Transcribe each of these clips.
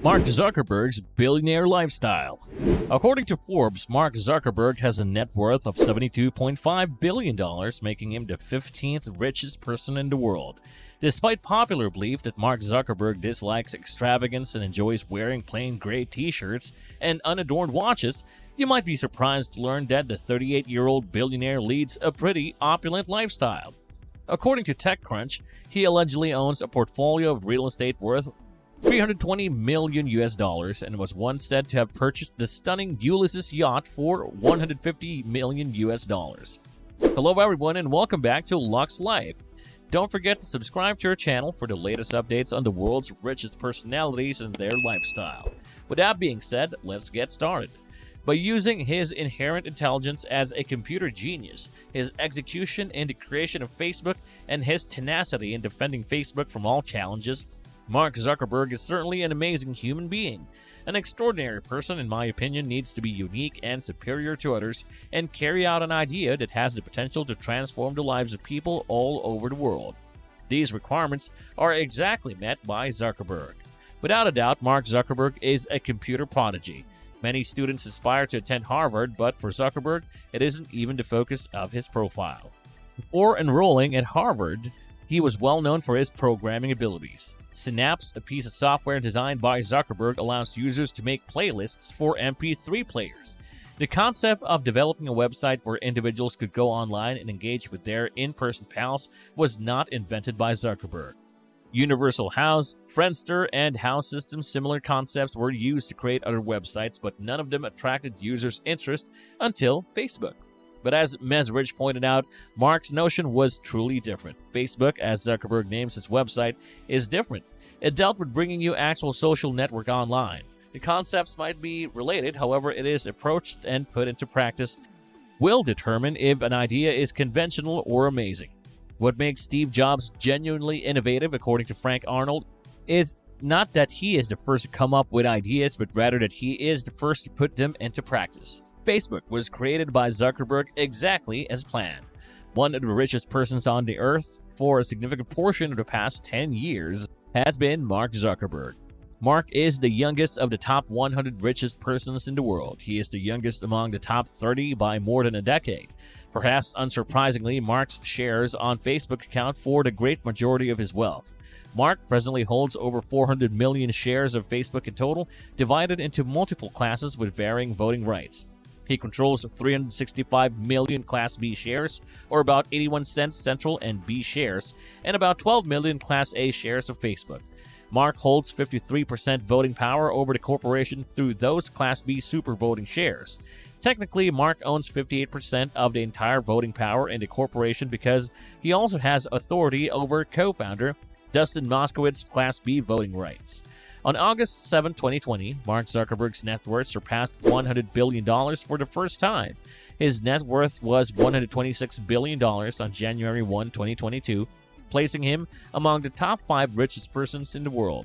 Mark Zuckerberg's billionaire lifestyle. According to Forbes, Mark Zuckerberg has a net worth of $72.5 billion, making him the 15th richest person in the world. Despite popular belief that Mark Zuckerberg dislikes extravagance and enjoys wearing plain gray t-shirts and unadorned watches, you might be surprised to learn that the 38-year-old billionaire leads a pretty opulent lifestyle. According to TechCrunch, he allegedly owns a portfolio of real estate worth $320 million and was once said to have purchased the stunning Ulysses yacht for $150 million. Hello everyone and welcome back to Luxe Life. Don't forget to subscribe to our channel for the latest updates on the world's richest personalities and their lifestyle. With that being said, let's get started. By using his inherent intelligence as a computer genius, his execution in the creation of Facebook, and his tenacity in defending Facebook from all challenges, Mark Zuckerberg is certainly an amazing human being. An extraordinary person, in my opinion, needs to be unique and superior to others and carry out an idea that has the potential to transform the lives of people all over the world. These requirements are exactly met by Zuckerberg. Without a doubt, Mark Zuckerberg is a computer prodigy. Many students aspire to attend Harvard, but for Zuckerberg, it isn't even the focus of his profile. Before enrolling at Harvard, he was well known for his programming abilities. Synapse, a piece of software designed by Zuckerberg, allows users to make playlists for MP3 players. The concept of developing a website where individuals could go online and engage with their in-person pals was not invented by Zuckerberg. Universal House, Friendster, and House Systems similar concepts were used to create other websites, but none of them attracted users' interest until Facebook. But as Mesrich pointed out, Mark's notion was truly different. Facebook, as Zuckerberg names his website, is different. It dealt with bringing you actual social network online. The concepts might be related, however, it is approached and put into practice will determine if an idea is conventional or amazing. What makes Steve Jobs genuinely innovative, according to Frank Arnold, is not that he is the first to come up with ideas, but rather that he is the first to put them into practice. Facebook was created by Zuckerberg exactly as planned. One of the richest persons on the earth for a significant portion of the past 10 years has been Mark Zuckerberg. Mark is the youngest of the top 100 richest persons in the world. He is the youngest among the top 30 by more than a decade. Perhaps unsurprisingly, Mark's shares on Facebook account for the great majority of his wealth. Mark presently holds over 400 million shares of Facebook in total, divided into multiple classes with varying voting rights. He controls 365 million Class B shares, or about 81 cents Central and B shares, and about 12 million Class A shares of Facebook. Mark holds 53% voting power over the corporation through those Class B super voting shares. Technically, Mark owns 58% of the entire voting power in the corporation because he also has authority over co-founder Dustin Moskowitz's Class B voting rights. On August 7, 2020, Mark Zuckerberg's net worth surpassed $100 billion for the first time. His net worth was $126 billion on January 1, 2022, placing him among the top 5 richest persons in the world.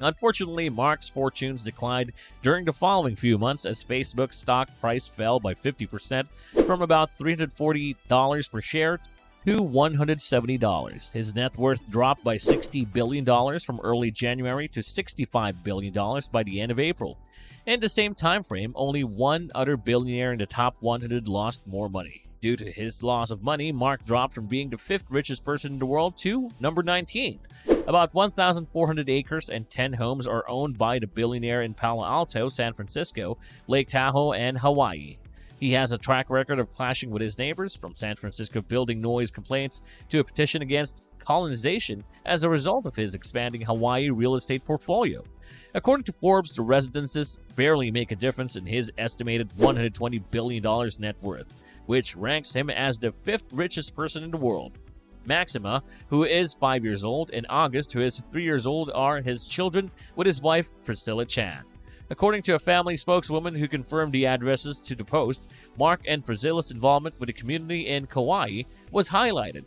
Unfortunately, Mark's fortunes declined during the following few months as Facebook's stock price fell by 50% from about $340 per share to $170. His net worth dropped by $60 billion from early January to $65 billion by the end of April. In the same time frame, only one other billionaire in the top 100 lost more money. Due to his loss of money, Mark dropped from being the 5th richest person in the world to number 19. About 1,400 acres and 10 homes are owned by the billionaire in Palo Alto, San Francisco, Lake Tahoe, and Hawaii. He has a track record of clashing with his neighbors, from San Francisco building noise complaints to a petition against colonization as a result of his expanding Hawaii real estate portfolio. According to Forbes, the residences barely make a difference in his estimated $120 billion net worth, which ranks him as the 5th richest person in the world. Maxima, who is 5 years old, and August, who is 3 years old, are his children with his wife, Priscilla Chan. According to a family spokeswoman who confirmed the addresses to the Post, Mark and Priscilla's involvement with the community in Kauai was highlighted.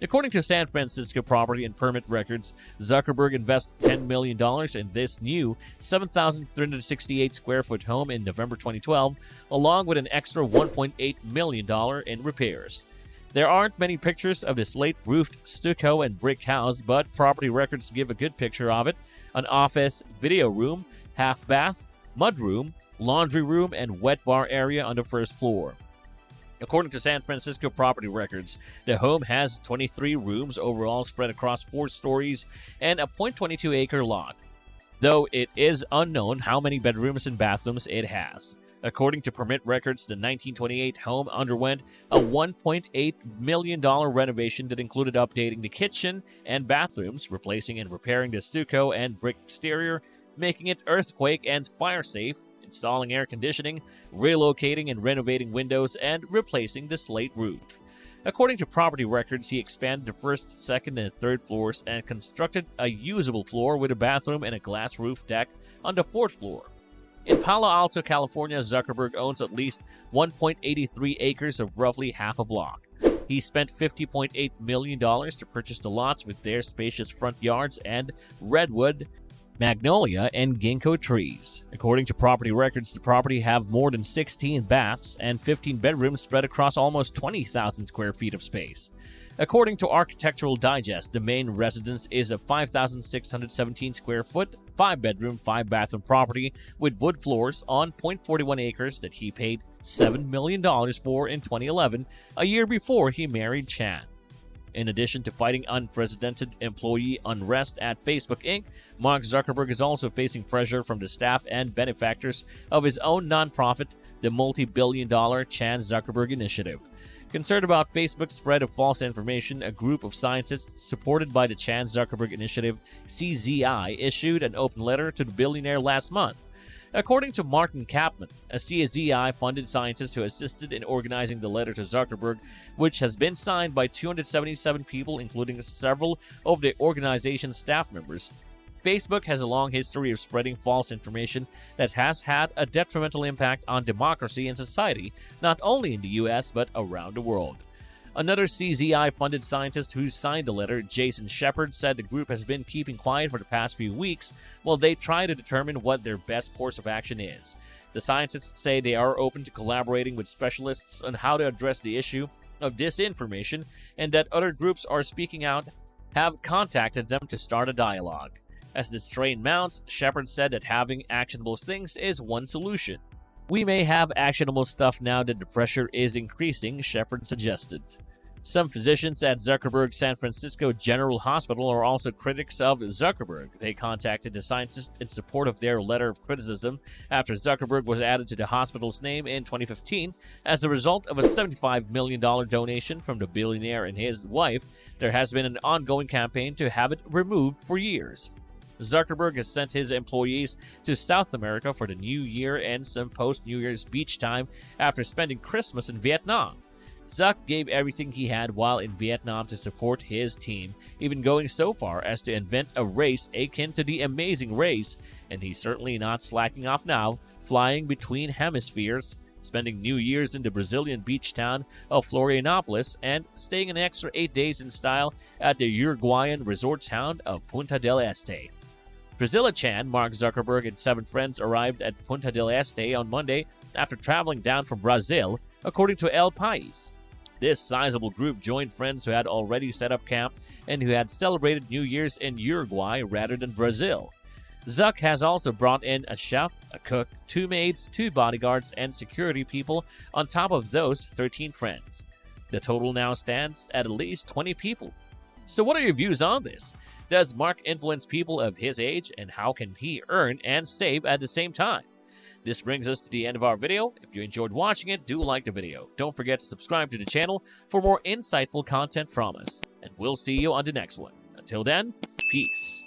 According to San Francisco Property and Permit Records, Zuckerberg invested $10 million in this new 7,368 square foot home in November 2012, along with an extra $1.8 million in repairs. There aren't many pictures of the slate-roofed stucco and brick house, but property records give a good picture of it. an office, video room, half bath, mud room, laundry room, and wet bar area on the first floor. According to San Francisco property records, the home has 23 rooms overall spread across 4 stories and a 0.22-acre lot, though it is unknown how many bedrooms and bathrooms it has. According to permit records, the 1928 home underwent a $1.8 million renovation that included updating the kitchen and bathrooms, replacing and repairing the stucco and brick exterior, making it earthquake and fire safe, installing air conditioning, relocating and renovating windows, and replacing the slate roof. According to property records, he expanded the first, second, and third floors and constructed a usable floor with a bathroom and a glass roof deck on the 4th floor. In Palo Alto, California, Zuckerberg owns at least 1.83 acres of roughly half a block. He spent $50.8 million to purchase the lots with their spacious front yards and redwood, magnolia, and ginkgo trees. According to property records, the property have more than 16 baths and 15 bedrooms spread across almost 20,000 square feet of space. According to Architectural Digest, the main residence is a 5,617 square foot, 5-bedroom, 5-bathroom property with wood floors on 0.41 acres that he paid $7 million for in 2011, a year before he married Chan. In addition to fighting unprecedented employee unrest at Facebook Inc., Mark Zuckerberg is also facing pressure from the staff and benefactors of his own nonprofit, the multi-billion-dollar Chan Zuckerberg Initiative. Concerned about Facebook's spread of false information, a group of scientists supported by the Chan Zuckerberg Initiative, CZI, issued an open letter to the billionaire last month. According to Martin Kaplan, a CZI-funded scientist who assisted in organizing the letter to Zuckerberg, which has been signed by 277 people, including several of the organization's staff members, Facebook has a long history of spreading false information that has had a detrimental impact on democracy and society, not only in the U.S. but around the world. Another CZI-funded scientist who signed the letter, Jason Shepard, said the group has been keeping quiet for the past few weeks while they try to determine what their best course of action is. The scientists say they are open to collaborating with specialists on how to address the issue of disinformation and that other groups are speaking out, have contacted them to start a dialogue. As the strain mounts, Shepard said that having actionable things is one solution. We may have actionable stuff now that the pressure is increasing, Shepard suggested. Some physicians at Zuckerberg's San Francisco General Hospital are also critics of Zuckerberg. They contacted the scientists in support of their letter of criticism after Zuckerberg was added to the hospital's name in 2015 as a result of a $75 million donation from the billionaire and his wife. There has been an ongoing campaign to have it removed for years. Zuckerberg has sent his employees to South America for the New Year and some post-New Year's beach time after spending Christmas in Vietnam. Zuck gave everything he had while in Vietnam to support his team, even going so far as to invent a race akin to the Amazing Race, and he's certainly not slacking off now, flying between hemispheres, spending New Year's in the Brazilian beach town of Florianopolis, and staying an extra 8 days in style at the Uruguayan resort town of Punta del Este. Priscilla Chan, Mark Zuckerberg, and 7 friends arrived at Punta del Este on Monday after traveling down from Brazil, according to El País. This sizable group joined friends who had already set up camp and who had celebrated New Year's in Uruguay rather than Brazil. Zuck has also brought in a chef, a cook, 2 maids, 2 bodyguards, and security people on top of those 13 friends. The total now stands at least 20 people. So what are your views on this? Does Mark influence people of his age, and how can he earn and save at the same time? This brings us to the end of our video. If you enjoyed watching it, do like the video. Don't forget to subscribe to the channel for more insightful content from us. And we'll see you on the next one. Until then, peace.